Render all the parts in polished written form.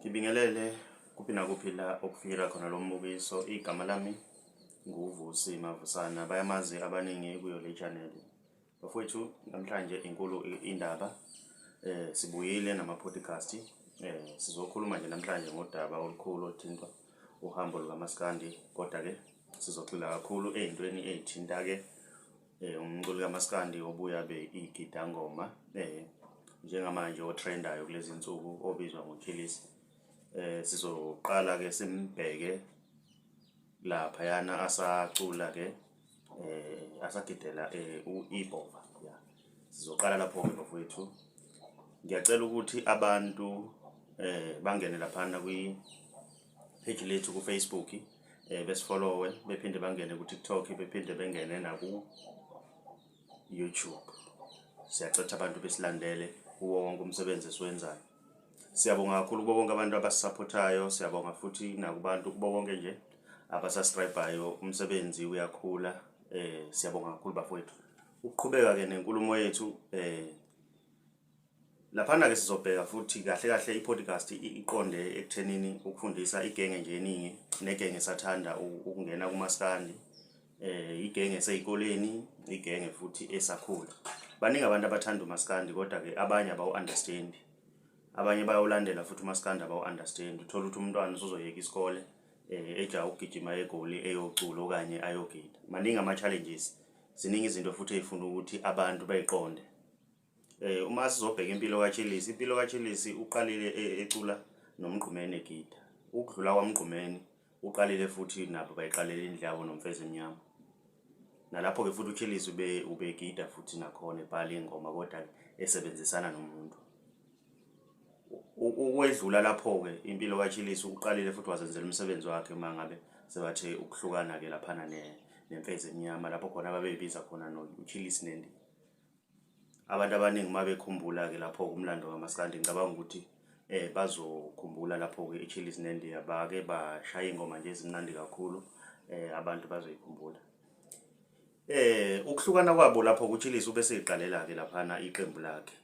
Ngibingelele kuphi nakuphi la okufikela khona lo mbukiso. Igama lami nguVusi Mavusana, bayamazi abaningi kuyo le channel. Bafowethu, namhlanje inkulu indaba. Sibuyile nama-podcast. Sizokhuluma nje namhlanje ngodaba olukhulu oluthinta uhambo lukaMaskandi, kodwa-ke sizogxila kakhulu ey'ntweni ey'thinta-ke umculo kaMaskandi obuya igidangoma njengamanje otrendayo kulezi nsuku obizwa ngoChili. Sizoqala ke simbheke laphayana asacula ke asagidela ibhova. Sizoqala lapho ke bafowethu. Ngiyacela ukuthi abantu bangene laphana kwi-page lethu ku Facebook, besifollowe, bephinde bangene ku TikTok, bephinde bengene na ku YouTube. Siyacela abantu besilandele kuwo wonke umsebenzi esiwenzayo. Siyabonga kakhulu kubo bonke abantu abasupportayo, siyabonga futhi nakubantu kubo bonke nje abasubscribeayo. Umsebenzi uyakhula. Siyabonga kakhulu bafowethu. Ukuqhubeka ke nenkulumo yethu laphana ke sizobheka futhi kahle kahle i-podcast iqonde ekuthenini ukufundisa igenge nje eningi, negenge esathanda ukungena kuMaskandi, igenge eseyikoleni, igenge futhi esakhula. Baningi abantu abathanda uMaskandi, kodwa ke abanye abawu-understand. Abanye bayawulandela futhi uMaskandi abawu-understand. Uthola ukuthi umntwana uzoyeka isikole eja ukugijima egoli eyocula okanye ayogida. Maningi ama-challenges, ziningi izinto futhi ey'funa ukuthi abantu bayiqonde. Uma sizobheka impilo kaChili uqalile ecula nomgqumeni egida. Ukudlula kwamgqumeni uqalile futhi nabo bayiqalela indlabo nomfezi emnyama. Nalapho ke futhi uChili ubegida futhi nakhona ebhala ingoma, kodwa esebenzisana nomuntu. Ukwedlula lapho ke impilo kaChili uqalile futhi wazenzela umsebenzi wakhe mangabe sebathe ukuhlukana ke laphana nemfezi emnyama, lapho khona babeyibiza khona noChili nendi. Abantu abaningi mabekhumbula ke lapho kumlando kaMaskandi, ngicabanga ukuthi bazokhumbula lapho ke iChili nendi abake bashaya ingoma nje ezimnandi kakhulu, abantu bazoyikhumbula. Ukuhlukana kwabo lapho kuChili ubese eqalela ke laphana iqembu lakhe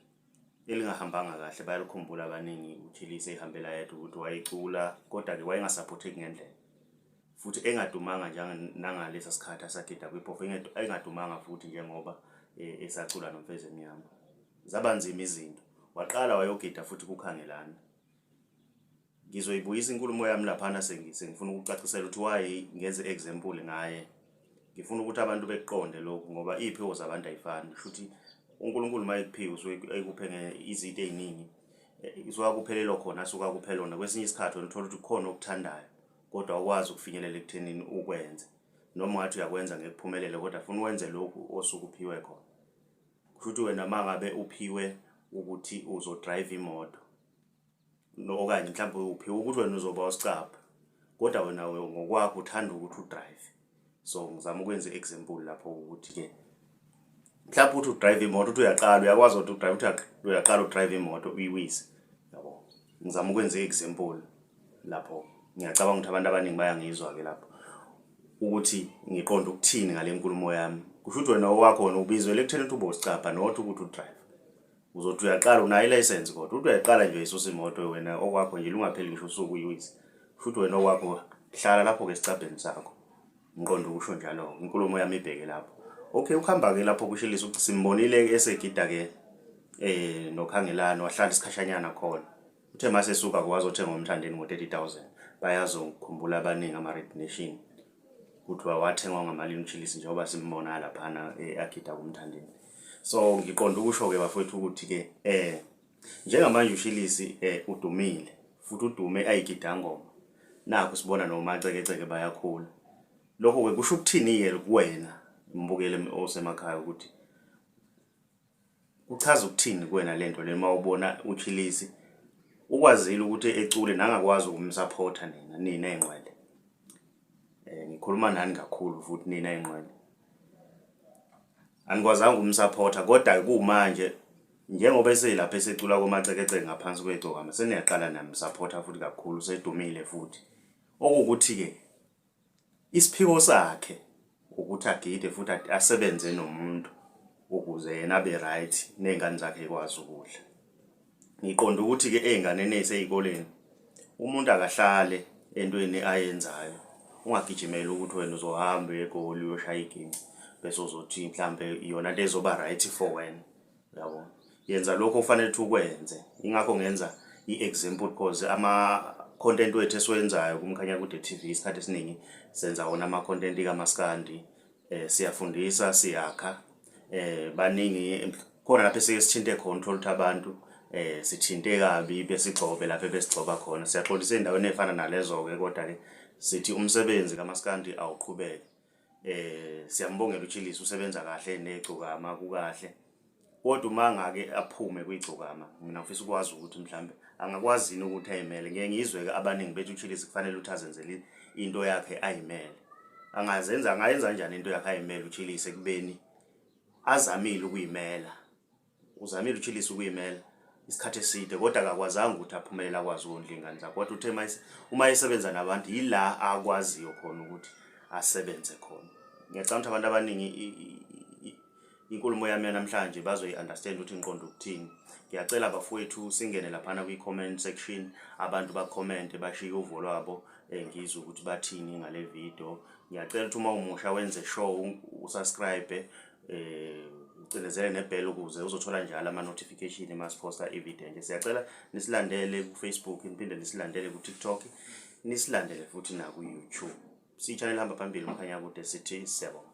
elingahambanga kahle. Bayalikhumbula abaningi uChili ehambela yedwa ukuthi wayicula, kodwa ke wayengasupporteki ngendlela futhi engadumanga nangalesa sikhathi asagida kwiphofu, engadumanga futhi njengoba esacula nomfezi emnyama. Zabanzima izinto, waqala wayogida futhi kukhangelana. Ngizoyibuyisa inkulumo yami laphana sengifuna ukucacisela ukuthi why ngenze example ngaye. Ngifuna ukuthi abantu beqonde lokho ngoba iy'phiwo zabantu ayifani. Futhi uNkulunkulu mayekuphiwe usuke ekuphe izinto ey'ningi, isuka kuphelelo khona asuka kuphelona. Kwesinye isikhathi wena uthola ukuthi khona okuthandayo kodwa ukwazi ukufinyelela ekuthenini ukwenze, noma ngathi uyakwenza ngekuphumelele kodwa funa uwenze lokhu osuke uphiwe khona. Futhi wena mangabe uphiwe ukuthi uzodrive imoto okanye mhlawumbe uphiwe ukuthi wena uzoba usicapha, kodwa wena ngokwakho uthanda ukuthi udrive. So ngizama ukwenza example lapho ukuthi ke mhlawumbe uthi udrive imoto, uthi uyakwazi ukuthi udrive, uyaqala udrive imoto uyiwise, yabo. Ngizama ukwenza example lapho. Ngiyacabanga ukuthi abantu abaningi bayangizwa ke lapho ukuthi ngiqonda ukuthini ngale nkulumo yami. Kusho ukuthi wena owakho wena ubizwe ekutheni ukuthi ube usicapha, not ukuthi udrive. Uzothi uyaqala unayo license kodwa uthi uyaqala nje isusa imoto wena okwakho nje lungapheli ngisho usuku uyiwise. Futhi wena okwakho hlala lapho ke esicapheni sakho. Ngiqonda ukusho njalo, inkulumo yami ibheke lapho. Okay, ukuhamba ke lapho kuChili simbonile esegida ke nokhangelana, wahlala isikhashanyana khona. Uthe mase suka kwazothenga umthandeni ngo-30,000. Bayazokhumbula abaningi ama-Red Nation ukuthi wathengwa ngamalini uChili njengoba simbona laphana agida kumthandeni. So ngiqonda ukusho ke bafowethu ukuthi ke njengamanje uChili udumile futhi udume ayigidangoma. Nakho sibona nomacekeceke bayakhula. Lokho ke kusho ukuthini ke kuwena mbukele osemakhaya ukuthi uchaza ukuthini kuwena lento le mawubona uChili ukwazile ukuthi ecule nangakwazi ukumsupporta nina enqwele. Ngikhuluma nani kakhulu futhi nina enqwele. Angikwazanga ukumsupporta kodwa kumanje njengoba eselapha esecula komacekeceke ngaphansi kwegcokama, seniyaqala namsupporta futhi kakhulu, sedumile futhi. Okukuthi ke isiphiwo sakhe ukuthi agide futhi asebenze nomuntu ukuze yena abe right nezingane zakhe ekwazi ukudla. Ngiqonda ukuthi ke einganeni eseyikoleni umuntu akahlale entweni ayenzayo, ungagijimela ukuthi wena uzohamba egoli uyoshaya iginci bese uzothi mhlambe iyona into ezoba right for wena, yabo. Yenza lokho ofanele ukuthi ukwenze. Ingakho ngenza i-example because ama-content wethu esiwenzayo kumkhanya kude TV isikhathi esiningi senza wona ama-content kaMaskandi, siyafundisa, siyakha, baningi khona lapho sithinte khona ukuthi abantu sithinte kabi bese igcobe lapho besigcoba khona. Siyaxolisa endaweni efana nalezo-ke, kodwa-ke sithi umsebenzi kaMaskandi awuqhubeke. Siyambongela uChili usebenza kahle negcokama kukahle, kodwa uma ngake aphume kwigcokama, mina ngifisa ukwazi ukuthi mhlambe angakwazi ukuthi ayimele. Ngeke ngizwe-ke abaningi bethu uChili kufanele ukuthi azenzele into yakhe ayimele. Angayenza kanjani into yakhe ayimele uChili ekubeni azamile ukuyimela? Uzamile uChili ukuyimela isikhathi eside, kodwa akakwazanga ukuthi aphumelele akwazi ukondla ingane zakhe. Kodwa uthe uma esebenza nabantu yila akwaziyo khona ukuthi asebenze khona. Ngiyacabanga abantu abaningi inkulumo yami namhlanje bazoyi-understand ukuthi ngiqonda ukuthini. Ngiyacela bafowethu singene laphana kwi-comment section, abantu ba-comment bashiye uvo lwabo, ngizwe ukuthi bathini ngale video. Ngiyacela ukuthi uma umusha wenze sure usubscribe, ucinezele nebell ukuze uzothola njalo ama-notification uma siposta i-video nje. Siyacela nisilandele ku-Facebook, niphinde nisilandele ku-TikTok, nisilandele futhi na ku-YouTube. Si-channel hamba phambili mkhanya kude sithi siyabonga.